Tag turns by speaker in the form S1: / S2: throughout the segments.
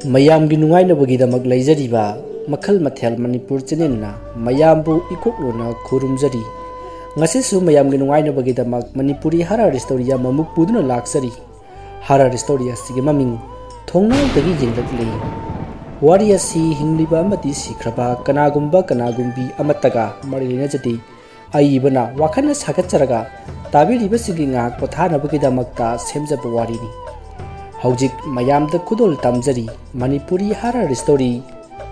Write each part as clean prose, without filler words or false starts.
S1: ꯃꯌꯥꯝꯒꯤ ꯅꯨꯡꯉꯥꯏꯅꯕꯒꯤꯗꯃꯛ ꯂꯩꯖꯔꯤꯕ ꯃꯈꯜ ꯃꯊꯦꯜ ꯃꯅꯤꯄꯨꯔ ꯆꯦꯅꯦꯜꯅ ꯃꯌꯥꯝꯕꯨ ꯏꯀꯣꯛꯂꯣꯟꯅ ꯈꯨꯔꯨꯝꯖꯔꯤ꯫ ꯉꯁꯤꯁꯨ ꯃꯌꯥꯝꯒꯤ ꯅꯨꯡꯉꯥꯏꯅꯕꯒꯤꯗꯃꯛ ꯃꯅꯤꯄꯨꯔꯤ ꯍꯔꯔ ꯁ꯭ꯇꯣꯔꯤ ꯑꯃꯃꯨꯛ ꯄꯨꯗꯨꯅ ꯂꯥꯛꯆꯔꯤ꯫ ꯍꯔꯔ ꯁ꯭ꯇꯣꯔꯤ ꯑꯁꯤꯒꯤ ꯃꯃꯤꯡ ꯊꯣꯡꯅꯥꯎꯗꯒꯤ ꯌꯦꯡꯂꯛꯂꯤ꯫ ꯋꯥꯔꯤ ꯑꯁꯤ ꯍꯤꯡꯂꯤꯕ ꯑꯃꯗꯤ ꯁꯤꯈ꯭ꯔꯕ ꯀꯅꯥꯒꯨꯝꯕꯤ ꯑꯃꯠꯇꯒ ꯃꯔꯤ ꯂꯩꯅꯖꯗꯦ꯫ ꯑꯏꯕꯅ ꯋꯥꯈꯜꯅ ꯁꯥꯒꯠꯆꯔꯒ ꯇꯥꯕꯤꯔꯤꯕꯁꯤꯡꯒꯤ ꯉꯥꯏꯍꯥꯛ ꯄꯣꯊꯥꯅꯕꯒꯤꯗꯃꯛꯇ ꯁꯦꯝꯖꯕ ꯋꯥꯔꯤꯅꯤ꯫ ꯍꯧꯖꯤꯛ ꯃꯌꯥꯝꯗ ꯈꯨꯗꯣꯜ ꯇꯝꯖꯔꯤ ꯃꯅꯤꯄꯨꯔꯤ ꯍꯔꯔ ꯁ꯭ꯇꯣꯔꯤ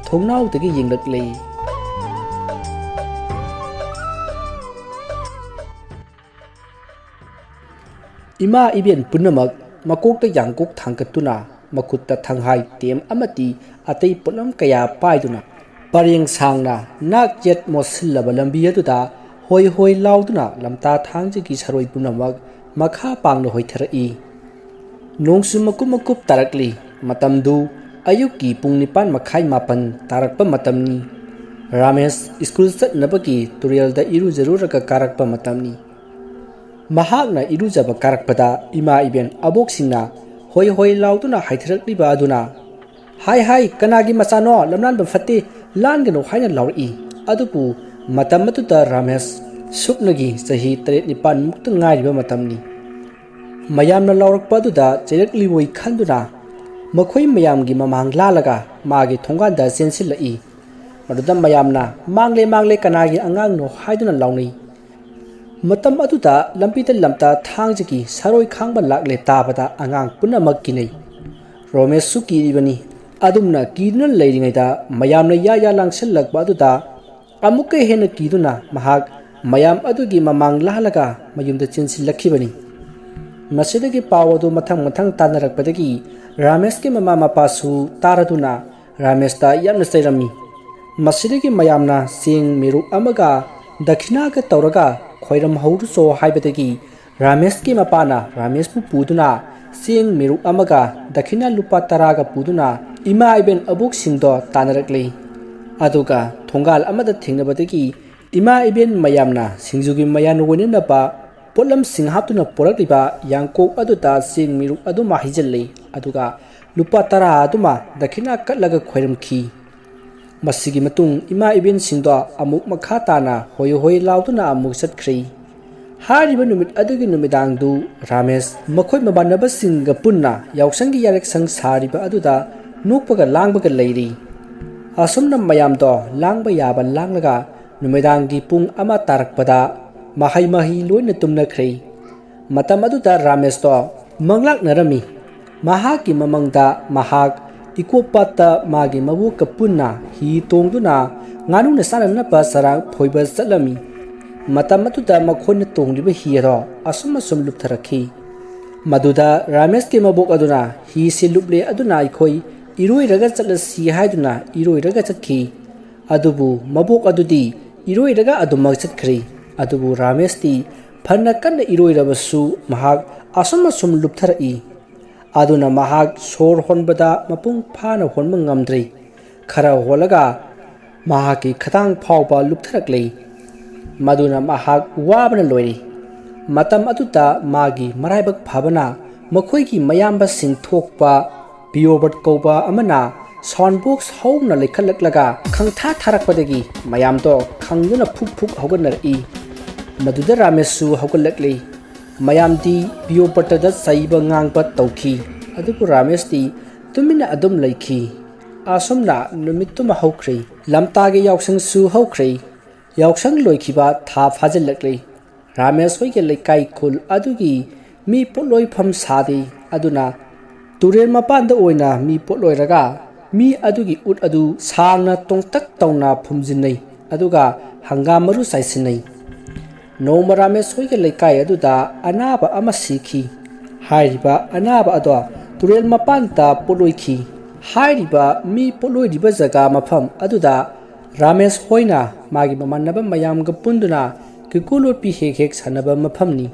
S1: ꯊꯣꯡꯅꯥꯎꯗꯒꯤ ꯌꯦꯡꯂꯛꯂꯤ꯫ ꯏꯃꯥ ꯏꯕꯦꯟ ꯄꯨꯝꯅꯃꯛ ꯃꯀꯣꯛꯇ ꯌꯥꯡꯀꯣꯛ ꯊꯥꯡꯒꯠꯇꯨꯅ ꯃꯈꯨꯠꯇ ꯊꯪꯍꯥꯏ ꯇꯦꯝ ꯑꯃꯗꯤ ꯑꯇꯩ ꯄꯣꯠꯂꯝ ꯀꯌꯥ ꯄꯥꯏꯗꯨꯅ ꯄꯔꯦꯡ ꯁꯥꯡꯅ ꯅꯥꯛ ꯌꯦꯠ ꯃꯣꯠꯁꯤꯜꯂꯕ ꯂꯝꯕꯤ ꯑꯗꯨꯗ ꯍꯣꯏ ꯍꯣꯏ ꯂꯥꯎꯗꯨꯅ ꯂꯝꯇꯥ ꯊꯥꯡꯖꯒꯤ ꯁꯔꯣꯏ ꯄꯨꯝꯅꯃꯛ ꯃꯈꯥ ꯄꯥꯡꯅ ꯍꯣꯏꯊꯔꯛꯏ꯫ ꯅꯣꯡꯁꯨ ꯃꯀꯨꯞ ꯃꯀꯨꯞ ꯇꯥꯔꯛꯂꯤ꯫ ꯃꯇꯝꯗꯨ ꯑꯌꯨꯛꯀꯤ ꯄꯨꯡ 9:30 ꯇꯥꯔꯛꯄ ꯃꯇꯝꯅꯤ꯫ ꯔꯥꯃꯦꯁ ꯁ꯭ꯀꯨꯜ ꯆꯠꯅꯕꯒꯤ ꯇꯨꯔꯦꯜꯗ ꯏꯔꯨꯖꯔꯨꯔꯒ ꯀꯥꯔꯛꯄ ꯃꯇꯝꯅꯤ꯫ ꯃꯍꯥꯛꯅ ꯏꯔꯨꯖꯕ ꯀꯥꯔꯛꯄꯗ ꯏꯃꯥ ꯏꯕꯦꯟ ꯑꯕꯣꯛꯁꯤꯡꯅ ꯍꯣꯏ ꯍꯣꯏ ꯂꯥꯎꯗꯨꯅ ꯍꯥꯏꯊꯔꯛꯂꯤꯕ ꯑꯗꯨꯅ ꯍꯥꯏ ꯍꯥꯏ ꯀꯅꯥꯒꯤ ꯃꯆꯥꯅꯣ ꯂꯝꯂꯥꯟꯕ ꯐꯠꯇꯦ ꯂꯥꯟꯒꯅꯨ ꯍꯥꯏꯅ ꯂꯥꯎꯔꯛꯏ꯫ ꯑꯗꯨꯕꯨ ꯃꯇꯝ ꯑꯗꯨꯗ ꯔꯥꯃꯦꯁ ꯁꯨꯞꯅꯒꯤ ꯆꯍꯤ 7-9 ꯃꯨꯛꯇ ꯉꯥꯏꯔꯤꯕ ꯃꯇꯝꯅꯤ꯫ ꯃꯌꯥꯝꯅ ꯂꯥꯎꯔꯛꯄ ꯑꯗꯨꯗ ꯆꯩꯔꯛꯂꯤꯕꯣꯏ ꯈꯟꯗꯨꯅ ꯃꯈꯣꯏ ꯃꯌꯥꯝꯒꯤ ꯃꯃꯥꯡ ꯂꯥꯜꯂꯒ ꯃꯥꯒꯤ ꯊꯣꯡꯒꯥꯟꯗ ꯆꯦꯟꯁꯤꯜꯂꯛꯏ꯫ ꯃꯗꯨꯗ ꯃꯌꯥꯝꯅ ꯃꯥꯡꯂꯦ ꯃꯥꯡꯂꯦ ꯀꯅꯥꯒꯤ ꯑꯉꯥꯡꯅꯣ ꯍꯥꯏꯗꯨꯅ ꯂꯥꯎꯅꯩ꯫ ꯃꯇꯝ ꯑꯗꯨꯗ ꯂꯝꯕꯤꯗ ꯂꯝꯇꯥ ꯊꯥꯡꯖꯒꯤ ꯁꯔꯣꯏ ꯈꯥꯡꯕ ꯂꯥꯛꯂꯦ ꯇꯥꯕꯗ ꯑꯉꯥꯡ ꯄꯨꯝꯅꯃꯛ ꯀꯤꯅꯩ꯫ ꯔꯣꯃꯦꯁꯁꯨ ꯀꯤꯔꯤꯕꯅꯤ꯫ ꯑꯗꯨꯝꯅ ꯀꯤꯗꯨꯅ ꯂꯩꯔꯤꯉꯩꯗ ꯃꯌꯥꯝꯅ ꯌꯥ ꯂꯥꯡꯁꯤꯜꯂꯛꯄ ꯑꯗꯨꯗ ꯑꯃꯨꯛꯀ ꯍꯦꯟꯅ ꯀꯤꯗꯨꯅ ꯃꯍꯥꯛ ꯃꯌꯥꯝ ꯑꯗꯨꯒꯤ ꯃꯃꯥꯡ ꯂꯥꯜꯂꯒ ꯃꯌꯨꯝꯗ ꯆꯦꯟꯁꯤꯜꯂꯛꯈꯤꯕꯅꯤ꯫ ꯃꯁꯤꯗꯒꯤ ꯄꯥꯎ ꯑꯗꯨ ꯃꯊꯪ ꯇꯥꯟꯅꯔꯛꯄꯗꯒꯤ ꯔꯥꯃꯦꯁꯀꯤ ꯃꯃꯥ ꯃꯄꯥꯁꯨ ꯇꯥꯔꯗꯨꯅ ꯔꯥꯃꯦꯁꯇ ꯌꯥꯝꯅ ꯆꯩꯔꯝꯃꯤ꯫ ꯃꯁꯤꯗꯒꯤ ꯃꯌꯥꯝꯅ ꯆꯦꯡ ꯃꯦꯔꯨꯛ ꯑꯃꯒ ꯗꯈꯤꯅꯥꯒ ꯇꯧꯔꯒ ꯈꯣꯏꯔꯝꯍꯧꯔꯨꯆꯣ ꯍꯥꯏꯕꯗꯒꯤ ꯔꯥꯃꯦꯁꯀꯤ ꯃꯄꯥꯅ ꯔꯥꯃꯦꯁꯄꯨ ꯄꯨꯗꯨꯅ ꯆꯦꯡ ꯃꯦꯔꯨꯛ ꯑꯃꯒ ꯗꯈꯤꯅꯥ ꯂꯨꯄꯥ 10ꯒ ꯄꯨꯗꯨꯅ ꯏꯃꯥ ꯏꯕꯦꯟ ꯑꯕꯣꯛꯁꯤꯡꯗꯣ ꯇꯥꯟꯅꯔꯛꯂꯤ꯫ ꯑꯗꯨꯒ ꯊꯣꯡꯒꯥꯜ ꯑꯃꯗ ꯊꯦꯡꯅꯕꯗꯒꯤ ꯏꯃꯥ ꯏꯕꯦꯟ ꯃꯌꯥꯝꯅ ꯁꯤꯡꯖꯨꯒꯤ ꯃꯌꯥꯟ ꯑꯣꯏꯅꯅꯕ ꯄꯣꯠꯂꯝꯁꯤꯡ ꯍꯥꯞꯇꯨꯅ ꯄꯨꯔꯛꯂꯤꯕ ꯌꯥꯡꯀꯣꯛ ꯑꯗꯨꯗ ꯆꯦꯡ ꯃꯦꯔꯨꯛ ꯑꯗꯨꯃ ꯍꯩꯖꯤꯜꯂꯤ꯫ ꯑꯗꯨꯒ ꯂꯨꯄꯥ 10 ꯑꯗꯨꯃ ꯗꯈꯤꯅꯥ ꯀꯠꯂꯒ ꯈꯣꯏꯔꯝꯈꯤ꯫ ꯃꯁꯤꯒꯤ ꯃꯇꯨꯡ ꯏꯃꯥ ꯏꯕꯦꯟꯁꯤꯡꯗꯣ ꯑꯃꯨꯛ ꯃꯈꯥ ꯇꯥꯅ ꯍꯣꯏ ꯍꯣꯏ ꯂꯥꯎꯗꯨꯅ ꯑꯃꯨꯛ ꯆꯠꯈ꯭ꯔꯦ꯫ ꯍꯥꯏꯔꯤꯕ ꯅꯨꯃꯤꯠ ꯑꯗꯨꯒꯤ ꯅꯨꯃꯤꯗꯥꯡꯗꯨ ꯔꯥꯃꯦꯁ ꯃꯈꯣꯏ ꯃꯃꯥꯟꯅꯕꯁꯤꯡꯒ ꯄꯨꯟꯅ ꯌꯥꯎꯁꯪꯒꯤ ꯌꯥꯔꯦꯛꯁꯪ ꯁꯥꯔꯤꯕ ꯑꯗꯨꯗ ꯅꯣꯛꯄꯒ ꯂꯥꯡꯕꯒ ꯂꯩꯔꯤ꯫ ꯑꯁꯨꯝꯅ ꯃꯌꯥꯝꯗꯣ ꯂꯥꯡꯕ ꯌꯥꯕ ꯂꯥꯡꯂꯒ ꯅꯨꯃꯤꯗꯥꯡꯒꯤ ꯄꯨꯡ 1 ꯇꯥꯔꯛꯄꯗ ꯃꯍꯩ ꯂꯣꯏꯅ ꯇꯨꯝꯅꯈ꯭ꯔꯦ꯫ ꯃꯇꯝ ꯑꯗꯨꯗ ꯔꯥꯃꯦꯁꯇꯣ ꯃꯪꯂꯥꯛꯅꯔꯝꯃꯤ꯫ ꯃꯍꯥꯛꯀꯤ ꯃꯃꯪꯗ ꯃꯍꯥꯛ ꯏꯀꯣꯄꯥꯠꯇ ꯃꯥꯒꯤ ꯃꯕꯣꯛꯀ ꯄꯨꯟꯅ ꯍꯤ ꯇꯣꯡꯗꯨꯅ ꯉꯥꯅꯨꯅ ꯆꯥꯅꯅꯕ ꯆꯔꯥꯡ ꯐꯣꯏꯕ ꯆꯠꯂꯝꯃꯤ꯫ ꯃꯇꯝ ꯑꯗꯨꯗ ꯃꯈꯣꯏꯅ ꯇꯣꯡꯂꯤꯕ ꯍꯤ ꯑꯗꯣ ꯑꯁꯨꯝ ꯂꯨꯞꯊꯔꯛꯈꯤ꯫ ꯃꯗꯨꯗ ꯔꯥꯃꯦꯁꯀꯤ ꯃꯕꯣꯛ ꯑꯗꯨꯅ ꯍꯤꯁꯤ ꯂꯨꯞꯂꯦ ꯑꯗꯨꯅ ꯑꯩꯈꯣꯏ ꯏꯔꯣꯏꯔꯒ ꯆꯠꯂꯁꯤ ꯍꯥꯏꯗꯨꯅ ꯏꯔꯣꯏꯔꯒ ꯆꯠꯈꯤ꯫ ꯑꯗꯨꯕꯨ ꯃꯕꯣꯛ ꯑꯗꯨꯗꯤ ꯏꯔꯣꯏꯔꯒ ꯑꯗꯨꯃꯛ ꯆꯠꯈ꯭ꯔꯦ꯫ ꯑꯗꯨꯕꯨ ꯔꯥꯃꯦꯁꯇꯤ ꯐꯅ ꯀꯟꯅ ꯏꯔꯣꯏꯔꯕꯁꯨ ꯃꯍꯥꯛ ꯑꯁꯨꯝ ꯂꯨꯞꯊꯔꯛꯏ꯫ ꯑꯗꯨꯅ ꯃꯍꯥꯛ ꯁꯣꯔ ꯍꯣꯟꯕꯗ ꯃꯄꯨꯡ ꯐꯥꯅ ꯍꯣꯟꯕ ꯉꯝꯗ꯭ꯔꯦ꯫ ꯈꯔ ꯍꯣꯜꯂꯒ ꯃꯍꯥꯛꯀꯤ ꯈꯗꯥꯡ ꯐꯥꯎꯕ ꯂꯨꯞꯊꯔꯛꯂꯦ꯫ ꯃꯗꯨꯅ ꯃꯍꯥꯛ ꯋꯥꯕꯅ ꯂꯣꯏꯔꯦ꯫ ꯃꯇꯝ ꯑꯗꯨꯗ ꯃꯥꯒꯤ ꯃꯔꯥꯏꯕꯛ ꯐꯕꯅ ꯃꯈꯣꯏꯒꯤ ꯃꯌꯥꯝꯕꯁꯤꯡ ꯊꯣꯛꯄ ꯕꯤꯌꯣꯕꯔꯠ ꯀꯧꯕ ꯑꯃꯅ ꯁꯥꯎꯟ ꯕꯣꯛꯁ ꯍꯧꯅ ꯂꯩꯈꯠꯂꯛꯂꯒ ꯈꯪꯊꯥ ꯊꯥꯔꯛꯄꯗꯒꯤ ꯃꯌꯥꯝꯗꯣ ꯈꯪꯗꯨꯅ ꯐꯨꯛ ꯍꯧꯒꯠꯅꯔꯛꯏ꯫ ꯃꯗꯨꯗ ꯔꯥꯃꯦꯁꯁꯨ ꯍꯧꯒꯠꯂꯛꯂꯦ꯫ ꯃꯌꯥꯝꯗꯤ ꯕꯤꯌꯣꯕꯔꯠꯇ ꯆꯩꯕ ꯉꯥꯡꯕ ꯇꯧꯈꯤ꯫ ꯑꯗꯨꯕꯨ ꯔꯥꯃꯦꯁꯇꯤ ꯇꯨꯃꯤꯟꯅ ꯑꯗꯨꯝ ꯂꯩꯈꯤ꯫ ꯑꯁꯨꯝꯅ ꯅꯨꯃꯤꯠꯇꯨꯃ ꯍꯧꯈ꯭ꯔꯦ꯫ ꯂꯝꯇꯥꯒꯤ ꯌꯥꯎꯁꯪꯁꯨ ꯍꯧꯈ꯭ꯔꯦ꯫ ꯌꯥꯎꯁꯪ ꯂꯣꯏꯈꯤꯕ ꯊꯥ ꯐꯥꯖꯤꯜꯂꯛꯂꯦ꯫ ꯔꯥꯃꯦꯁ ꯍꯣꯏꯒꯤ ꯂꯩꯀꯥꯏ ꯈꯨꯜ ꯑꯗꯨꯒꯤ ꯃꯤ ꯄꯣꯠꯂꯣꯏꯐꯝ ꯁꯥꯗꯦ꯫ ꯑꯗꯨꯅ ꯇꯨꯔꯦꯜ ꯃꯄꯥꯟꯗ ꯑꯣꯏꯅ ꯃꯤ ꯄꯣꯠꯂꯣꯏꯔꯒ ꯃꯤ ꯑꯗꯨꯒꯤ ꯎꯠ ꯑꯗꯨ ꯁꯥꯡꯅ ꯇꯣꯡꯇꯛ ꯇꯧꯅ ꯐꯨꯝꯖꯤꯟꯅꯩ ꯑꯗꯨꯒ ꯍꯪꯒꯥꯝ ꯃꯔꯨ ꯆꯥꯏꯁꯤꯟꯅꯩ꯫ ꯅꯣꯡꯃ ꯔꯥꯃꯦꯁ ꯍꯣꯏꯒꯤ ꯂꯩꯀꯥꯏ ꯑꯗꯨꯗ ꯑꯅꯥꯕ ꯑꯃ ꯁꯤꯈꯤ꯫ ꯍꯥꯏꯔꯤꯕ ꯑꯅꯥꯕ ꯑꯗꯣ ꯇꯨꯔꯦꯜ ꯃꯄꯥꯟꯗ ꯄꯣꯠꯂꯣꯏꯈꯤ꯫ ꯍꯥꯏꯔꯤꯕ ꯃꯤ ꯄꯣꯠꯂꯣꯏꯔꯤꯕ ꯖꯒꯥ ꯃꯐꯝ ꯑꯗꯨꯗ ꯔꯥꯃꯦꯁ ꯍꯣꯏꯅ ꯃꯥꯒꯤ ꯃꯃꯥꯟꯅꯕ ꯃꯌꯥꯝꯒ ꯄꯨꯟꯗꯨꯅ ꯀꯦꯀꯨ ꯂꯣꯠꯄꯤ ꯍꯦꯛ ꯁꯥꯟꯅꯕ ꯃꯐꯝꯅꯤ꯫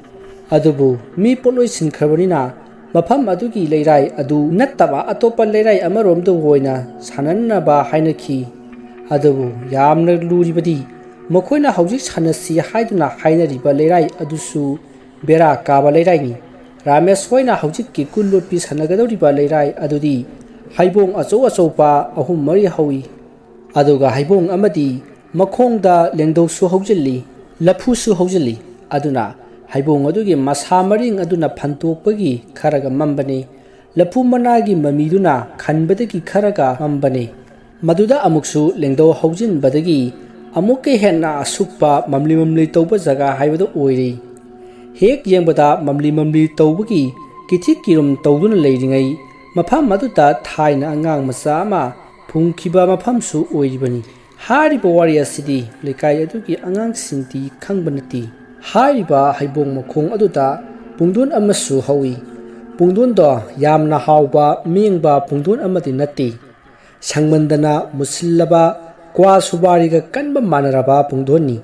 S1: ꯑꯗꯨꯕꯨ ꯃꯤ ꯄꯣꯠꯂꯣꯏꯁꯤꯟꯈ꯭ꯔꯕꯅꯤꯅ ꯃꯐꯝ ꯑꯗꯨꯒꯤ ꯂꯩꯔꯥꯏ ꯑꯗꯨ ꯅꯠꯇꯕ ꯑꯇꯣꯞꯄ ꯂꯩꯔꯥꯏ ꯑꯃꯔꯣꯝꯗ ꯑꯣꯏꯅ ꯁꯥꯟꯅꯅꯕ ꯍꯥꯏꯅꯈꯤ꯫ ꯑꯗꯨꯕꯨ ꯌꯥꯝꯅ ꯂꯨꯔꯤꯕꯗꯤ ꯃꯈꯣꯏꯅ ꯍꯧꯖꯤꯛ ꯁꯥꯟꯅꯁꯤ ꯍꯥꯏꯗꯨꯅ ꯍꯥꯏꯅꯔꯤꯕ ꯂꯩꯔꯥꯏ ꯑꯗꯨꯁꯨ ꯕꯦꯔꯥ ꯀꯥꯕ ꯂꯩꯔꯥꯏꯅꯤ꯫ ꯔꯥꯃꯦꯁ ꯍꯣꯏꯅ ꯍꯧꯖꯤꯛ ꯀꯦꯀꯨ ꯂꯣꯠꯄꯤ ꯁꯥꯟꯅꯒꯗꯧꯔꯤꯕ ꯂꯩꯔꯥꯏ ꯑꯗꯨꯗꯤ haibong achou ahum mari hawi aduga haibong amadi makhongda lengdou su hojilli laphu su hojilli aduna haibong adugi masa maring aduna phantokpagi kharaga mambani laphu managi mamiduna khanbadagi kharaga mambani maduda amuksu lengdou hojin badagi amukke henna asukpa mamli tawba jaga haibadu oiri hek yengbada mamli tawbagi kithik kirum tawduna leiringai mafam maduda thaina angang macha ama phungkhiba mafam su oiribani hariba wari asidi lekai adugi angang singti khangbanati hariba haibong makhong aduda pungdun amasu hawi pungdun do yamna hawba mingba pungdun amadi nati sangmandana musillaba kwa subariga kanba manaraba pungdoni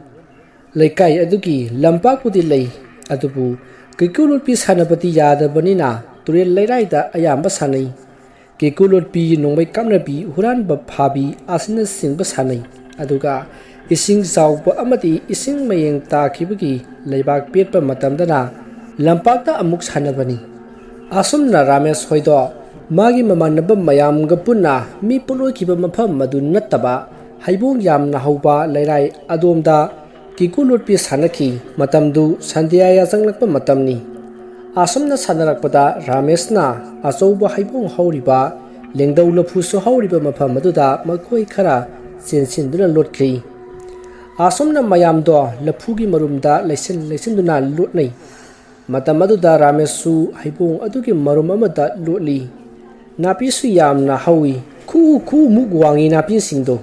S1: lekai adugi lampakpudi lei adubu kikulutpi sanapati yadabanina turel leiraida ayamba sanai kikulutpi nongbai kamnabi huranba phabi asina singba sanai aduga ising zawba amadi ising mayeng takhibagi leibak petpa matamdana lampakta amuk sanabani asumna ramesh hoido magi mamanaba mayamga punna mi puloikiba mafam madu nattaba haibong yamna hauba leirai adomda kikulutpi sanaki matamdu sandiaya janglakpa matamni asumna sanarakpada rameshna achouba haibong hauriba lengdou laphusu hauriba mafam maduda makoi khara chensin lotkhri asumna mayamdo laphugi marumda leisinduna lotnai matam aduda ramessu haibong adugi marum amada lotli napisu yamna hawi khu mugwangi napinsingdo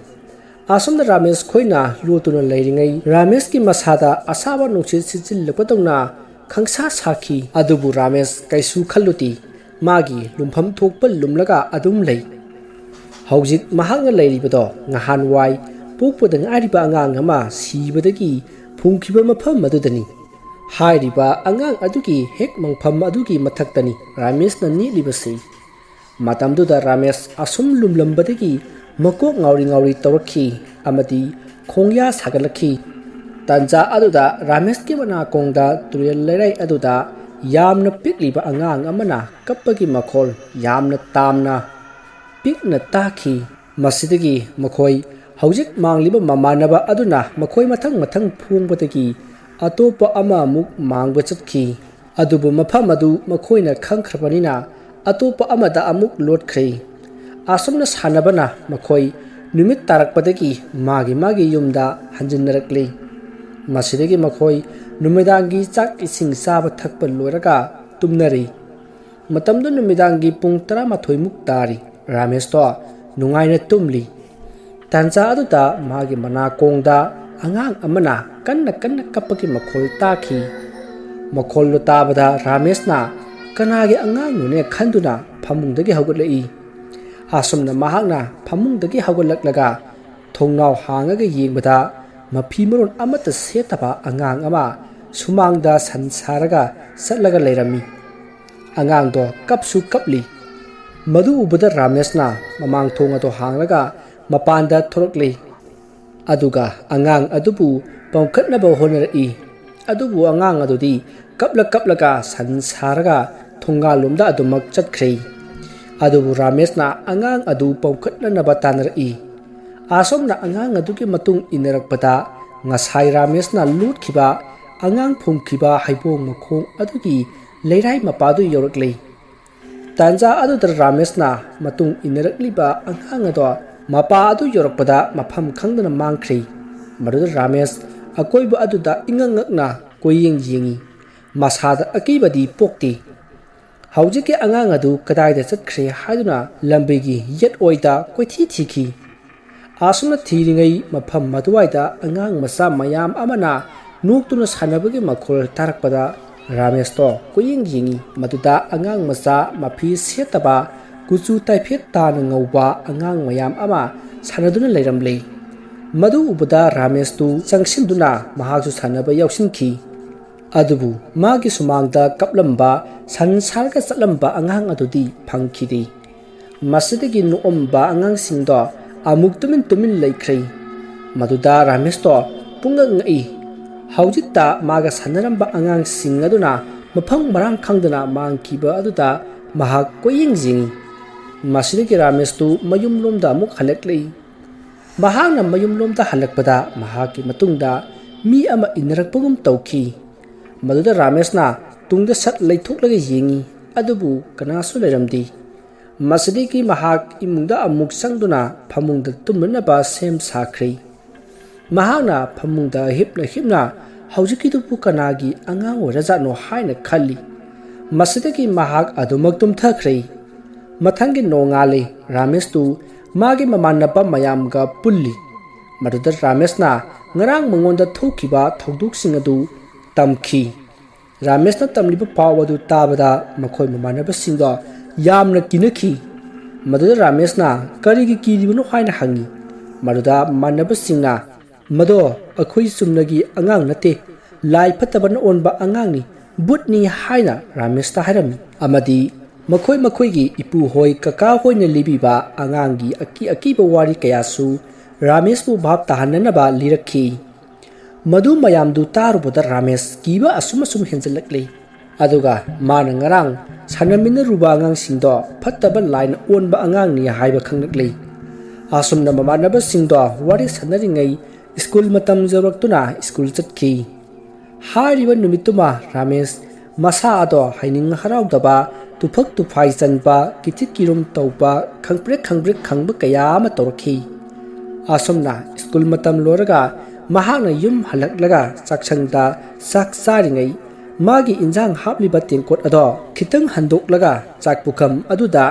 S1: asumna ramesh khoina lotuna leiringai ramesh ki masada asaba nungsit sijil lapatawna khangsa sakhi adubu ramesh kaisu khalluti magi lumpham thokpal lumlaga adum lei haujik mahanga leiribado ngahan wai pokpodang ariba angang ama sibadagi phungkhiba mafam madudani hairiba angang adugi hek mangpham adugi mathaktani ramesh na ni libasi matamduda ramesh asum lumlambadagi makok ngauri tawrakhi amadi khongya sagalakhi tanja aduda ramesh ki bana kongda turel leirai aduda yamna pikliba angang amana kappagi makhol yamna tamna pikna takhi masidagi makhoi haujik mangliba mamanaba aduna makhoi mathang phungbadagi atopa ama muk mangba chatkhi adubu mafam adu makhoina khangkhrabanina atopa amada amuk lotkhre asumna sanabana makhoi numit tarakpadagi magi yumda hanjinnarakli masidagi makhoi numidangi chak ising saba thakpa loiraga tumnari matamdu numidangi pung 13 muk tari ramesh to nungaina tumli tanja aduda magi mana kongda angang amana kanna kapaki makhol takhi makhol lo tabada ramesh na kanagi angang nune khanduna phamungdagi haugatlai asumna mahakna phamungdagi haugatlaklaga thongnaw hangaga yengbada mafi maron amata setaba angang ama sumangda sansaraga satlaga leirami angang do kapsu kapli madu ubada ramesh na mamang thonga to hanglaga mapanda thorokli aduga angang adubu pamkhatnaba honari adubu angang adudi kaplaga sansaraga thonga lomda adumak chatkhre adubu ramesh na angang adu pamkhatnaba tanari asomna angang aduki matung inarakpada ngasai ramesh na lutkhiba angang phungkhiba haibong makhong adugi leirai mapadu yorakli tanja aduda ramesh na matung inarakliba angang ado mapa adu yorakpada mafam khangdana mangkhri maduda ramesh akoiba aduda ingangakna koyeng yengi masada akibadi pokti haujike angang adu kadaida chatkhre haiduna lambigi yet oida koithi thikhi asumna thiringai mafam maduwaida angang masa mayam amana nuktuna sanabagi makhol tarakpada ramesh to koyeng yengi maduda angang masa mafi setaba kuchu taiphet tana ngauba angang mayam ama sanaduna leiramle madu ubada ramesh tu changsinduna mahaksu sanaba yaushinkhi adubu magi sumangda kaplamba sansarga chatlamba angang adudi phangkhidi masidagi nuomba angang singdo amuk tumin leikhre maduda ramesh to pungang ngai haujikta maga sanaramba angang singaduna mafang marang khangdana mangkiba aduda mahak koyeng jingi Masidagi Ramestu mayumlomda amuk halaklei. Mahakna mayumlomda halakpada mahaki matungda mi ama inarakpagum tawki. Maduda Ramesna tungda sat laithoklaga yengi adubu kanasu lairamdi. Masidagi mahak imungda amuk sangduna phamungda tumnaba sem sakhri. Mahakna phamungda hipna haujikidupu kanagi angang oirajatno haina khalli. Masidagi mahak adumak tumthakri. Mathangi nongale Ramestu magi mamanapa mayamga pulli. Maduda Ramesna ngarang mangonda thokiba thoduk adu tamki. Ramesna tamliba pawadu tabada makhoi mamanaba singda yamna kinaki. Maduda Ramesna karigi kiribano haina hangi. Maduda mamanaba singna mado akhoi sumnagi angang nate lai phatabana onba angangni butni haina Ramesta hairami amadi makhoi gi ipu hoi kaka hoina libiba angangi akiba wari kayasu Ramesbu bhab tahananaba lirakhi madu mayamdu taruboda Rames kiba asum henjalakle aduga mana ngarang sanamina ruba angang singdo phattaba line onba angangni haiba khanglakle asumna mamanaba singdo wari sanaringai school matam jawraktuna school chatki hariba numituma Rames masa ado haining haraudaba tufak tufai chanba kichit kirum tauba khangprek khangba kaya ama torki asomna school matam loraga mahakna yum halaklaga chakchangda sak saringai magi injang hapliba tengkot ado khitang handoklaga chakpukam aduda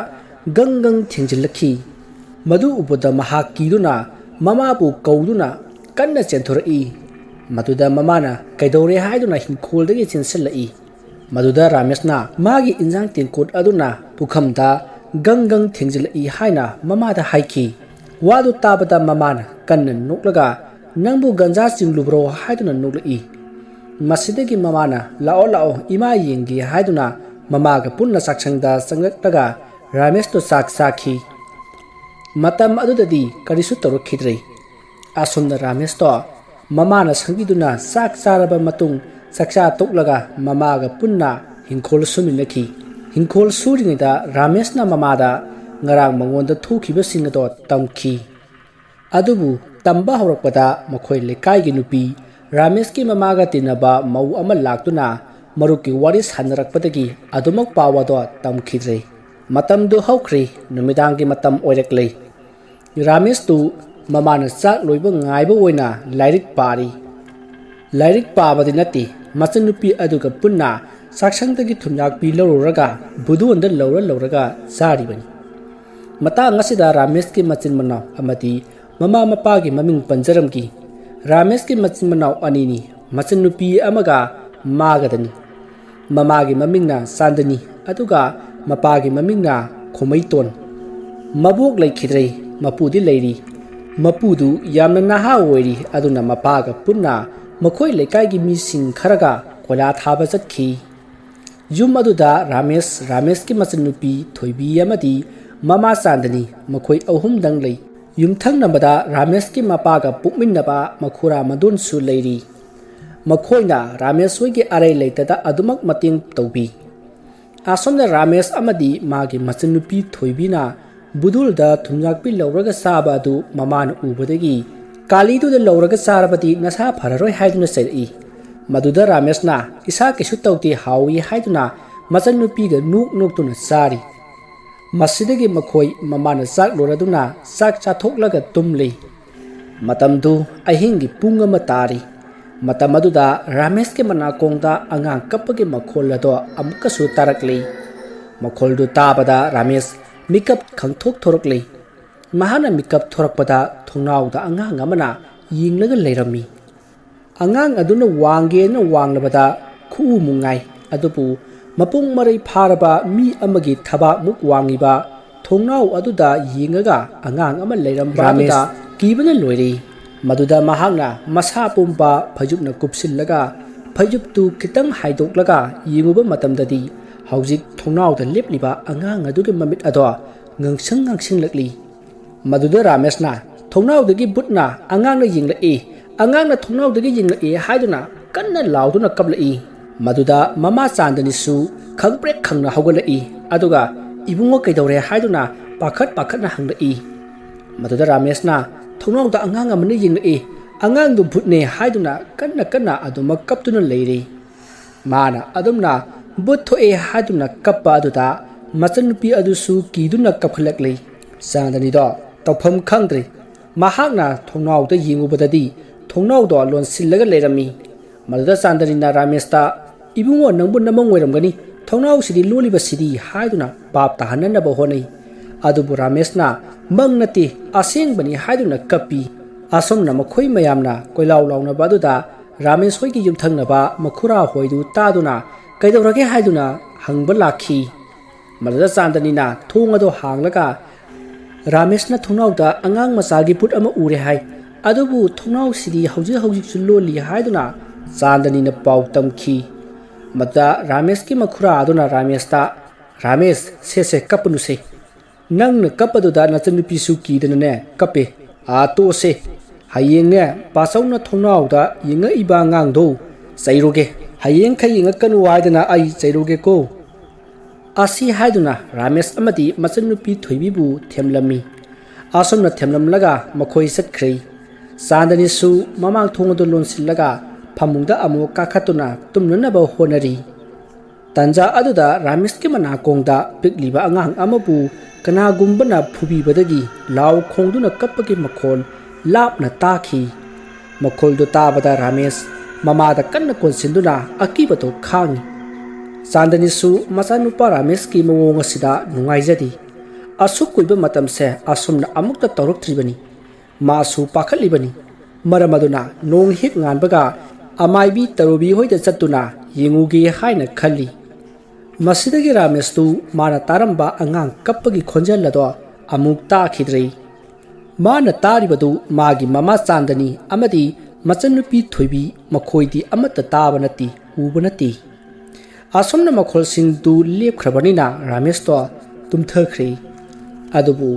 S1: gangang thengjilakhi madu uboda mahak kiduna mamabu kauduna kanna chenthorei maduda mamana kaidore haiduna hinkholdagi chensalai maduda Ramesna magi injang tengkot aduna pukhamda gangang thengjilai haina mamada haiki wadu tabada mamana kanna noklaga nangbu ganja chinglubro haiduna noklai masidagi mamana lao ima yengi haiduna mamaga punna sakchangda sangaklaga Ramesto sakhi matam adudadi karisu torokidrei asumna Ramesto mamana sangiduna sak saraba matung sakcha toklaga mamaga punna hinkhol suminaki hinkhol suringida Ramesna mamada ngarang mangonda thukiba singado tamki adubu tamba horakpada makhoi lekai gi nupi Rameski mamaga tinaba mau ama laktuna maruki wari sanarakpadagi adumak pawado tamkhidre matamdu haukhri numidangi matam oirakle Ramestu mamana chak loiba ngaiba oina lairik pabadi nati machanupi aduga punna saksangdagi thumyak pi lororaga buduonda lowraga saribani mata ngasida Rameski machin manaw amati mama mapagi maming panjaramki Rameski machin manaw anini machanupi amaga magadani mamagi mamingna sandani aduga mapagi mamingna khomaiton mabok laikhidrei mapudi leiri mapudu yamna naha oiri aduna mapaga punna makhoi lekai mising kharaga kola thaba chatki yum aduda Rameski machanupi thoibi amadi mama sandani makhoi ahum dang lei yumthang nambada Rameski mapaga pukminnaba makhura madun su leiri makhoina Rames hoigi arai leitada adumak mating tawbi asomna Rames amadi magi machanupi thoibina budulda thumjakpi lawraga saba adu mamana ubadagi kalidu da lawraga sarabati nasa phararoi haiduna sai maduda Ramesna isa kesu tawti hawi haiduna machanupi ga nuktuna sari masidagi makhoi mamana sak loraduna sak chathoklaga tumli matamdu ahingi punga matari matamaduda Rameski manakongda angang kapagi makholado amukasu tarakli makholdu tabada Rames mikap khangthok thorokle mahana mikap thorakpada thongnawda angang amana yinglaga leirami angang aduna wanglabada khu mungai adupu mapung marai pharaba mi amagi thaba muk wangiba thongnaw aduda yingaga angang ama leiram Rames kibana loiri maduda mahakna masa pumpa phajupna kupsillaga phajuptu kitang haidoklaga yinguba matamdadi haujik thongnawda lepliba angang adugi mamit ado ngangsing lakli maduda Ramesna thongnawdagi butna angangna yinglai angangna thongnawdagi yinglai haiduna kanna lauduna kablai maduda mama chandani su khangprek khangna haugalai aduga ibungo kaidore haiduna pakat hangla'i maduda Ramesna thongnawda angang amana yingla'i angangdu bhutne haiduna kanna aduma kaptuna leiri mana adumna buthoe haiduna kappa aduda machanupi adusu kiduna kapkhalakli Sandani do tawpham khangdri mahakna thongnawda yingubadadi thongnawdo lon sillaga leirami maduda Sandanina Ramesta ibungo nangbu namang oiramgani thongnaw sidi loliba sidi haiduna bap tahananaba honai adubu Ramesna mangnati asengbani haiduna kapi asomna makhoi mayamna koilaw lawna baduda Rames hoigi yumthangnaba makhura hoidu taduna kaidawrage haiduna hangba lakhi maduda Sandanina thongado hanglaga Ramesna thongnawda angang masagi put ama ure hai adubu thongnaw sidi hauji suloli haiduna Sandanina pau tamkhi Mada Rames ki makhura aduna Ramesta Rames se kapnuse nang kapaduda nachanupi su kidane kape to se hayeng ne pasawna thongnawda yinga iba ngang do chairoge hayeng khayinga kanu waidana ai chairoge ko asi haiduna Rames amadi machanupi thoibibu themlami asomna themlamlaga makhoi satkhre Sandani su mamang thongdo lonsillaga famungda amo kakhatuna tumnanaba honari tanja aduda Rames ki manakongda pikliba angang amabu kanagumbana phubibadagi law khongduna kappagi makhol lapna takhi makhol do tabada Rames mamada kanna konsinduna akibato khangi Sandani su machanupa Rames ki mawong asida nungaijadi asuk kuiba matamse asumna amukta tawraktribani masu pakhalibani maramaduna nong hik nganbaga amaibi tarubi hoida chatuna yengugi haina khali masidagi Rames tu mana taramba angang kappagi khonjal lado amuk ta khidrei mana taribadu magi mama Sandani amadi machanupi thoibi makhoidi amata tabanati ubanati asomna makhol sing tu lepkhrabanina Rames to tumthakhre adubu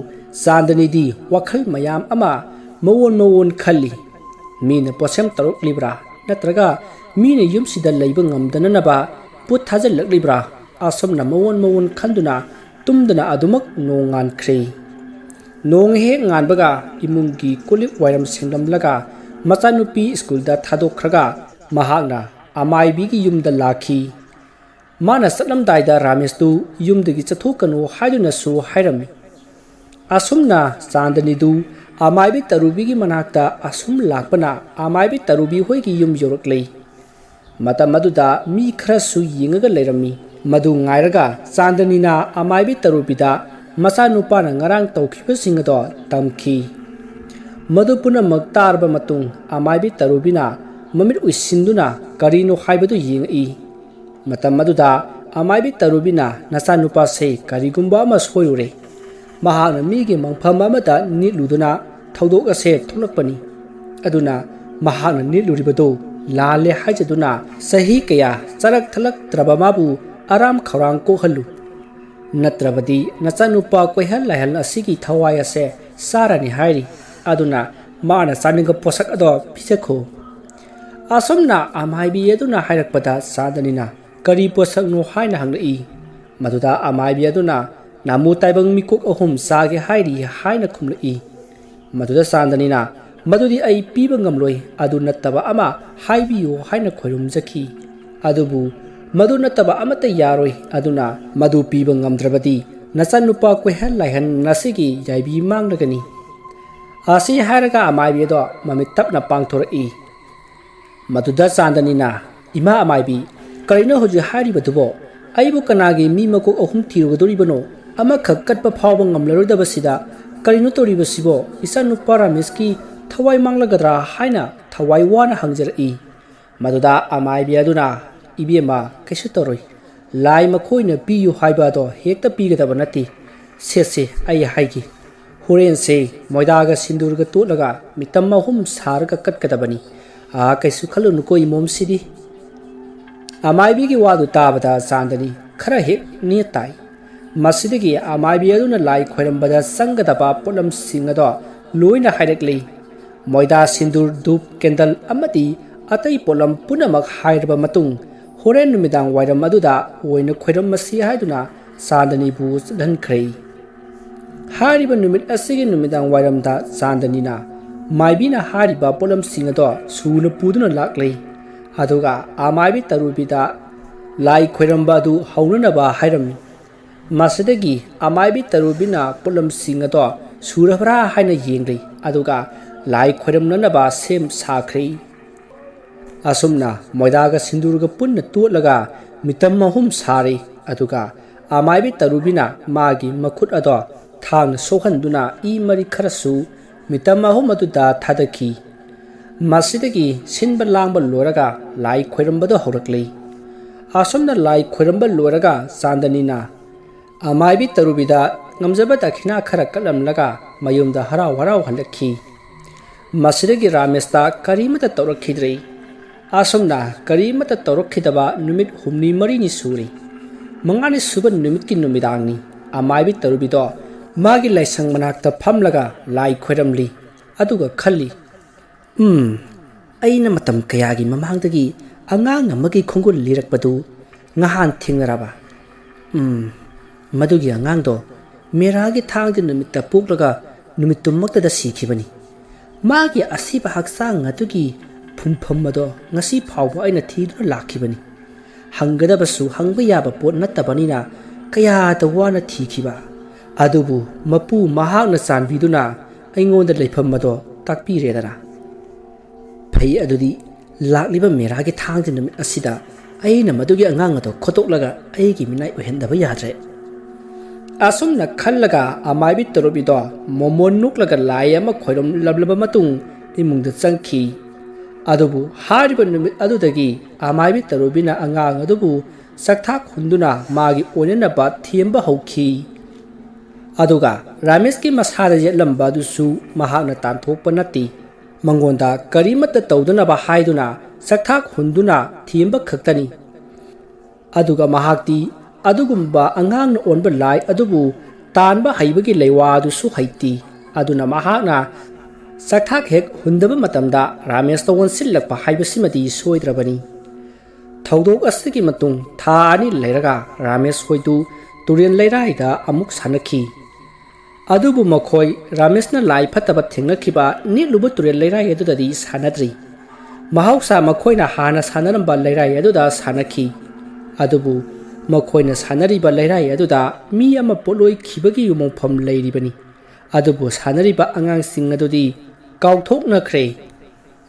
S1: Sandani di wakhal mayam ama mawon khali mina posem taruk libra natraga mine yumsida leiba ngamdananaba put thajallalibra asomna mawon khanduna tumdana adumak nongan khre nong he nganbaga imungi kolik wairam singlamlaga machanupi school da thadokkhraga mahakna amaibi gi yumda lakhi mana satlamdai da Rames tu yumdagi chathokanu haiduna su hairami asumna Sandani du amaibi tarubi gi manakta asum lakpana amaibi tarubi hoigi yum yoraklei mata maduda mi khara su yingaga leirami madu ngairaga Sandanina amaibi tarubida machanupa na ngarang tawkhiba singado tamkhi madu punamak tarba matung amaibi tarubina mamit uisinduna karino haibadu yingai matam maduda amaibi tarubina nachanupa se karigumba ama soirure mahakna migi mangpham amata nitluduna thawdok ase thulakpani aduna mahakna nitluribado lale haijaduna sahi kaya charak thalak trabamabu aram khawrang ko halu natrabadi nachanupa koihal lahal asigi thawai ase sarani hairi aduna mana saninga posak ado pisakho asomna amaibi aduna hairakpada Sandanina kari posak no haina hanglai maduda amaibi aduna namu taibang mikok ahum sage hairi haina khumlai maduda Sandanina madudi ai piba ngamloi adu nattaba ama haibiyo haina khoirumjaki adubu madu nattaba amata yaroi aduna madu piba ngamdrabadi nachanupa koihal laihan nasigi jaibi manglagani asi hairaga amaibi do mamit tapna pangthorai maduda Sandanina ima amaibi karino hoji hairi badubo aibu kanagi mi makok ahum thirugadoribano ama khakkatpa phawba ngamlarodabasida karino toribasibo isanupa Rames ki thawai manglagadra haina thawai wana hangjarai maduda amaibi aduna ibema kaisu toroi lai makhoina piyu haiba do hekta pigadaba nati se ai haigi horen se moidaga sindurga totlaga mitam mahum sarga katkadabani kaisu khalunu ko imom sidi amaibi gi wadu tabada Sandani khara hek ni tai masidagi amaibi aduna lai khoirambada sangadaba polam singado loina haireklei moida sindur dup candle amati atai polam punamak hairba matung horen numidang wairam aduda oina khoiram masi haiduna Sandani bu dankhrai ꯍꯥꯏꯔꯤꯕ ꯅꯨꯃꯤꯠ ꯑꯁꯤꯒꯤ ꯅꯨꯃꯤꯗꯥꯡ ꯋꯥꯏꯔꯝꯗ ꯆꯥꯟꯗꯅꯤꯅ ꯃꯥꯏꯕꯤꯅ ꯍꯥꯏꯔꯤꯕ ꯄꯣꯠꯂꯝꯁꯤꯡ ꯑꯗꯣ ꯁꯨꯅ ꯄꯨꯗꯨꯅ ꯂꯥꯛꯂꯤ ꯑꯗꯨꯒ ꯑꯃꯥꯏꯕꯤ ꯇꯔꯨꯕꯤꯗ ꯂꯥꯏ ꯈꯣꯏꯔꯝꯕ ꯑꯗꯨ ꯍꯧꯅꯅꯕ ꯍꯥꯏꯔꯝꯃꯤ ꯃꯁꯤꯗꯒꯤ ꯑꯃꯥꯏꯕꯤ ꯇꯔꯨꯕꯤꯅ ꯄꯣꯠꯂꯝꯁꯤꯡ ꯑꯗꯣ ꯁꯨꯔꯕ꯭ꯔꯥ ꯍꯥꯏꯅ ꯌꯦꯡꯂꯤ ꯑꯗꯨꯒ ꯂꯥꯏ ꯈꯣꯏꯔꯝꯅꯅꯕ ꯁꯦꯝ ꯁꯥꯈ꯭ꯔꯤ ꯑꯁꯨꯝꯅ ꯃꯣꯏꯗꯥꯒ ꯁꯤꯟꯗꯨꯔꯒ ꯄꯨꯟꯅ ꯇꯣꯠꯂꯒ ꯃꯤꯇꯝ 3 ꯁꯥꯔꯤ ꯑꯗꯨꯒ ꯑꯃꯥꯏꯕꯤ ꯇꯔꯨꯕꯤꯅ ꯃꯥꯒꯤ ꯃꯈꯨꯠ ꯑꯗꯣ ꯊꯥꯡꯅ ꯁꯣꯛꯍꯟꯗꯨꯅ ꯏ ꯃꯔꯤ ꯈꯔꯁꯨ ꯃꯤꯇꯝ 3 ꯑꯗꯨꯗ ꯊꯥꯗꯈꯤ ꯃꯁꯤꯗꯒꯤ ꯁꯤꯟꯕ ꯂꯥꯡꯕ ꯂꯣꯏꯔꯒ ꯂꯥꯏ ꯈꯣꯏꯔꯝꯕꯗꯣ ꯍꯧꯔꯛꯂꯤ ꯑꯁꯨꯝꯅ ꯂꯥꯏ ꯈꯣꯏꯔꯝꯕ ꯂꯣꯏꯔꯒ ꯆꯥꯟꯗꯅꯤꯅ ꯑꯃꯥꯏꯕꯤ ꯇꯔꯨꯕꯤꯗ ꯉꯝꯖꯕ ꯗꯈꯤꯅꯥ ꯈꯔ ꯀꯠꯂꯝꯂꯒ ꯃꯌꯨꯝꯗ ꯍꯔꯥꯎ ꯍꯔꯥꯎ ꯍꯜꯂꯛꯈꯤ ꯃꯁꯤꯗꯒꯤ ꯔꯥꯃꯦꯁꯇ ꯀꯔꯤꯃꯠꯇ ꯇꯧꯔꯛꯈꯤꯗ꯭ꯔꯦ ꯑꯁꯨꯝꯅ ꯀꯔꯤꯃꯠꯇ ꯇꯧꯔꯛꯈꯤꯗꯕ ꯅꯨꯃꯤꯠ 4-5 ꯁꯨꯔꯤ 5ꯅꯤ ꯁꯨꯕ ꯅꯨꯃꯤꯠꯀꯤ ꯅꯨꯃꯤꯗꯥꯡꯅꯤ ꯑꯃꯥꯏꯕꯤ ꯇꯔꯨꯕꯤꯗꯣ ꯃꯥꯒꯤ ꯂꯥꯏꯁꯪ ꯃꯅꯥꯛꯇ ꯐꯝꯂꯒ ꯂꯥꯏ ꯈꯣꯏꯔꯝꯂꯤ ꯑꯗꯨꯒ ꯈꯜꯂꯤ ꯑꯩꯅ ꯃꯇꯝ ꯀꯌꯥꯒꯤ ꯃꯃꯥꯡꯗꯒꯤ ꯑꯉꯥꯡ ꯑꯃꯒꯤ ꯈꯣꯡꯒꯨꯜ ꯂꯤꯔꯛꯄꯗꯨ ꯉꯍꯥꯟ ꯊꯦꯡꯅꯔꯕ ꯃꯗꯨꯒꯤ ꯑꯉꯥꯡꯗꯣ ꯃꯦꯔꯥꯒꯤ ꯊꯥꯡꯖ ꯅꯨꯃꯤꯠꯇ ꯄꯣꯛꯂꯒ ꯅꯨꯃꯤꯠꯇꯨꯃꯛꯇꯗ ꯁꯤꯈꯤꯕꯅꯤ ꯃꯥꯒꯤ ꯑꯁꯤꯕ ꯍꯛꯆꯥꯡ ꯑꯗꯨꯒꯤ ꯐꯨꯝꯐꯝ ꯑꯗꯣ ꯉꯁꯤ ꯐꯥꯎꯕ ꯑꯩꯅ ꯊꯤꯗꯨꯅ ꯂꯥꯛꯈꯤꯕꯅꯤ ꯍꯪꯒꯗꯕꯁꯨ ꯍꯪꯕ ꯌꯥꯕ ꯄꯣꯠ ꯅꯠꯇꯕꯅꯤꯅ ꯀꯌꯥꯗ ꯋꯥꯅ ꯊꯤꯈꯤꯕ ꯑꯗꯨꯕꯨ ꯃꯄꯨ ꯃꯍꯥꯛꯅ ꯆꯥꯟꯕꯤꯗꯨꯅ ꯑꯩꯉꯣꯟꯗ ꯂꯩꯐꯝ ꯑꯗꯣ ꯇꯥꯛꯄꯤꯔꯦꯗꯅ ꯐꯩ ꯑꯗꯨꯗꯤ ꯂꯥꯛꯂꯤꯕ ꯃꯦꯔꯥꯒꯤ ꯊꯥꯡꯖ ꯅꯨꯃꯤꯠ ꯑꯁꯤꯗ ꯑꯩꯅ ꯃꯗꯨꯒꯤ ꯑꯉꯥꯡ ꯑꯗꯣ ꯈꯣꯠꯇꯣꯛꯂꯒ ꯑꯩꯒꯤ ꯃꯤꯅꯥꯏ ꯑꯣꯏꯍꯟꯗꯕ ꯌꯥꯗ꯭ꯔꯦ ꯑꯁꯨꯝꯅ ꯈꯜꯂꯒ ꯑꯃꯥꯏꯕꯤ ꯇꯔꯨꯕꯤꯗꯣ ꯃꯣꯃꯣꯟ ꯅꯨꯛꯂꯒ ꯂꯥꯏ ꯑꯃ ꯈꯣꯏꯔꯝꯂꯕ ꯃꯇꯨꯡ ꯏꯃꯨꯡꯗ ꯆꯪꯈꯤ ꯑꯗꯨꯕꯨ ꯍꯥꯏꯔꯤꯕ ꯅꯨꯃꯤꯠ ꯑꯗꯨꯗꯒꯤ ꯑꯃꯥꯏꯕꯤ ꯇꯔꯨꯕꯤꯅ ꯑꯉꯥꯡ ꯑꯗꯨꯕు ꯆꯥꯛꯊꯥꯛ ꯍꯨꯟꯗꯨꯅ ꯃꯥꯒꯤ ꯑꯣꯏꯅꯅꯕ ꯊꯦꯝꯕ ꯍꯧꯈꯤ ꯑꯗꯨꯒ ꯔꯥꯃꯦꯁꯀꯤ ꯃꯁꯥꯗ ꯌꯦꯠꯂꯝꯕ ꯑꯗꯨꯁꯨ ꯃꯍꯥꯛꯅ ꯇꯥꯟꯊꯣꯛꯄ ꯅꯠꯇꯦ ꯃꯉꯣꯟꯗ ꯀꯔꯤꯃꯠꯇ ꯇꯧꯗꯅꯕ ꯍꯥꯏꯗꯨꯅ ꯆꯥꯛꯊꯥꯛ ꯍꯨꯟꯗꯨꯅ ꯊꯦꯝꯕ ꯈꯛꯇꯅꯤ ꯑꯗꯨꯒ ꯃꯍꯥꯛꯇꯤ ꯑꯗꯨꯒꯨꯝꯕ ꯑꯉꯥꯡꯅ ꯑꯣꯟꯕ ꯂꯥꯏ ꯑꯗꯨꯕꯨ ꯇꯥꯟꯕ ꯍꯩꯕꯒꯤ ꯂꯩꯋꯥ ꯑꯗꯨꯁꯨ ꯍꯩꯇꯦ ꯑꯗꯨꯅ ꯃꯍꯥꯛꯅ ꯆꯥꯛꯊꯥꯛ ꯍꯦꯛ ꯍꯨꯟꯗꯕ ꯃꯇꯝꯗ ꯔꯥꯃꯦꯁꯇ ꯑꯣꯟꯁꯤꯜꯂꯛꯄ ꯍꯥꯏꯕꯁꯤꯃꯗꯤ ꯁꯣꯏꯗ꯭ꯔꯕꯅꯤ ꯊꯧꯗꯣꯛ ꯑꯁꯤꯒꯤ ꯃꯇꯨꯡ ꯊꯥ 2 ꯂꯩꯔꯒ ꯔꯥꯃꯦꯁ ꯍꯣꯏꯗꯨ ꯇꯨꯔꯦꯜ ꯂꯩꯔꯥꯏꯗ ꯑꯃꯨꯛ ꯁꯥꯟꯅꯈꯤ ꯑꯗꯨꯕꯨ ꯃꯈꯣꯏ ꯔꯥꯃꯦꯁꯅ ꯂꯥꯏ ꯐꯠꯇꯕ ꯊꯦꯡꯅꯈꯤꯕ ꯅꯤꯠꯂꯨꯕ ꯇꯨꯔꯦꯜ ꯂꯩꯔꯥꯏ ꯑꯗꯨꯗꯗꯤ ꯁꯥꯟꯅꯗ꯭ꯔꯤ ꯃꯍꯧꯁꯥ ꯃꯈꯣꯏꯅ ꯍꯥꯟꯅ ꯁꯥꯟꯅꯔꯝꯕ ꯂꯩꯔꯥꯏ ꯑꯗꯨꯗ ꯁꯥꯟꯅꯈꯤ ꯑꯗꯨꯕꯨ ꯃꯈꯣꯏꯅ ꯁꯥꯟꯅꯔꯤꯕ ꯂꯩꯔꯥꯏ ꯑꯗꯨꯗ ꯃꯤ ꯑꯃ ꯄꯣꯠꯂꯣꯏꯈꯤꯕꯒꯤ ꯃꯣꯡꯐꯝ ꯂꯩꯔꯤꯕꯅꯤ ꯑꯗꯨꯕꯨ ꯁꯥꯟꯅꯔꯤꯕ ꯑꯉꯥꯡꯁꯤꯡ ꯑꯗꯨꯗꯤ ꯀꯥꯎꯊꯣꯛꯅꯈ꯭ꯔꯦ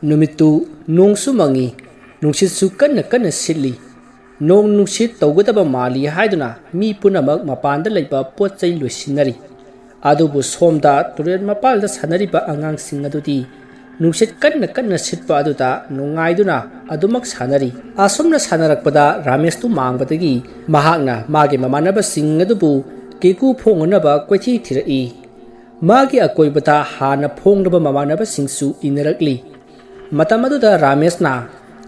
S1: ꯅꯨꯃꯤꯠꯇꯨ ꯅꯣꯡꯁꯨ ꯃꯪꯉꯤ ꯅꯨꯡꯁꯤꯠꯁꯨ ꯀꯟꯅ ꯁꯤꯠꯂꯤ ꯅꯣꯡ ꯅꯨꯡꯁꯤꯠ ꯇꯧꯒꯗꯕ ꯃꯥꯜꯂꯤ ꯍꯥꯏꯗꯨꯅ ꯃꯤ ꯄꯨꯝꯅꯃꯛ ꯃꯄꯥꯟꯗ ꯂꯩꯕ ꯄꯣꯠ ꯆꯩ ꯂꯣꯏꯁꯤꯟꯅꯔꯤ ꯑꯗꯨꯕꯨ ꯁꯣꯝꯗ ꯇꯨꯔꯦꯜ ꯃꯄꯥꯜꯗ ꯁꯥꯟꯅꯔꯤꯕ ꯑꯉꯥꯡꯁꯤꯡ ꯑꯗꯨꯗꯤ ꯅꯨꯡꯁꯤꯠ ꯀꯟꯅ ꯁꯤꯠꯄ ꯑꯗꯨꯗ ꯅꯨꯡꯉꯥꯏꯗꯨꯅ ꯑꯗꯨꯃꯛ ꯁꯥꯟꯅꯔꯤ ꯑꯁꯨꯝꯅ ꯁꯥꯟꯅꯔꯛꯄꯗ ꯔꯥꯃꯦꯁꯇꯨ ꯃꯥꯡꯕꯗꯒꯤ ꯃꯍꯥꯛꯅ ꯃꯥꯒꯤ ꯃꯃꯥꯟꯅꯕꯁꯤꯡ ꯑꯗꯨꯕꯨ ꯀꯦꯀꯨ ꯐꯣꯡꯅꯅꯕ ꯀꯣꯏꯊꯤ ꯊꯤꯔꯛꯏ ꯃꯥꯒꯤ ꯑꯀꯣꯏꯕꯗ ꯍꯥꯟꯅ ꯐꯣꯡꯂꯕ ꯃꯃꯥꯟꯅꯕꯁꯤꯡꯁꯨ ꯏꯟꯅꯔꯛꯂꯤ ꯃꯇꯝ ꯑꯗꯨꯗ ꯔꯥꯃꯦꯁꯅ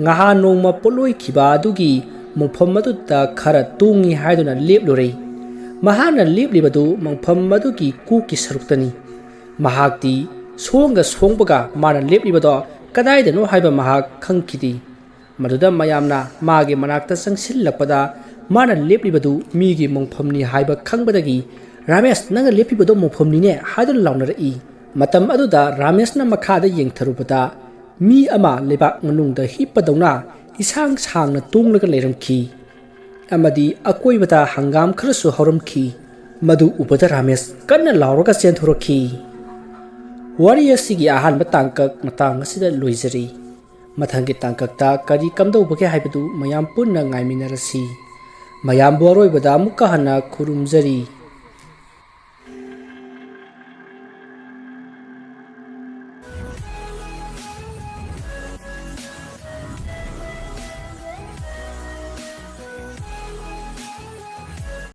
S1: ꯉꯍꯥꯟ ꯅꯣꯡꯃ ꯄꯣꯠꯂꯣꯏꯈꯤꯕ ꯑꯗꯨꯒꯤ ꯃꯣꯡꯐꯝ ꯑꯗꯨꯗ ꯈꯔ ꯇꯣꯡꯉꯤ ꯍꯥꯏꯗꯨꯅ ꯂꯦꯞꯂꯨꯔꯦ ꯃꯍꯥꯛꯅ ꯂꯦꯞꯂꯤꯕꯗꯨ ꯃꯣꯡꯐꯝ ꯑꯗꯨꯒꯤ ꯀꯣꯛꯀꯤ ꯁꯔꯨꯛꯇꯅꯤ ꯃꯍꯥꯛꯇꯤ ꯁꯣꯡꯕꯒ ꯃꯥꯅ ꯂꯦꯞꯂꯤꯕꯗꯣ ꯀꯗꯥꯏꯗꯅꯣ ꯍꯥꯏꯕ ꯃꯍꯥꯛ ꯈꯪꯈꯤꯗꯦ ꯃꯗꯨꯗ ꯃꯌꯥꯝꯅ ꯃꯥꯒꯤ ꯃꯅꯥꯛꯇ ꯆꯪꯁꯤꯜꯂꯛꯄꯗ ꯃꯥꯅ ꯂꯦꯞꯂꯤꯕꯗꯨ ꯃꯤꯒꯤ ꯃꯣꯡꯐꯝꯅꯤ ꯍꯥꯏꯕ ꯈꯪꯕꯗꯒꯤ ꯔꯥꯃꯦꯁ ꯅꯪꯅ ꯂꯦꯞꯂꯤꯕꯗꯣ ꯃꯣꯡꯐꯝꯅꯤꯅꯦ ꯍꯥꯏꯗꯨꯅ ꯂꯥꯎꯅꯔꯛꯏ ꯃꯇꯝ ꯑꯗꯨꯗ ꯔꯥꯃꯦꯁꯅ ꯃꯈꯥꯗ ꯌꯦꯡꯊꯔꯨꯕꯗ ꯃꯤ ꯑꯃ ꯂꯩꯕꯥꯛ ꯃꯅꯨꯡꯗ ꯍꯤꯞꯄꯗꯧꯅ ꯏꯁꯥꯡ ꯁꯥꯡꯅ ꯇꯣꯡꯂꯒ ꯂꯩꯔꯝꯈꯤ ꯑꯃꯗꯤ ꯑꯀꯣꯏꯕꯗ ꯍꯪꯒꯥꯝ ꯈꯔꯁꯨ ꯍꯧꯔꯝꯈꯤ ꯃꯗꯨ ꯎꯕꯗ ꯔꯥꯃꯦꯁ ꯀꯟꯅ ꯂꯥꯎꯔꯒ ꯆꯦꯟꯊꯣꯔꯛꯈꯤ ꯋꯥꯔꯤ ꯑꯁꯤꯒꯤ ꯑꯍꯥꯟꯕ ꯇꯥꯡꯀꯛ ꯃꯇꯥꯡ ꯑꯁꯤꯗ ꯂꯣꯏꯖꯔꯤ ꯃꯊꯪꯒꯤ ꯇꯥꯡꯀꯛꯇ ꯀꯔꯤ ꯀꯝꯗꯧꯕꯒꯦ ꯍꯥꯏꯕꯗꯨ ꯃꯌꯥꯝ ꯄꯨꯟꯅ ꯉꯥꯏꯃꯤꯟꯅꯔꯁꯤ ꯃꯌꯥꯝꯕꯨ ꯑꯔꯣꯏꯕꯗ ꯑꯃꯨꯛꯀ ꯍꯟꯅ ꯈꯨꯔꯨꯝꯖꯔꯤ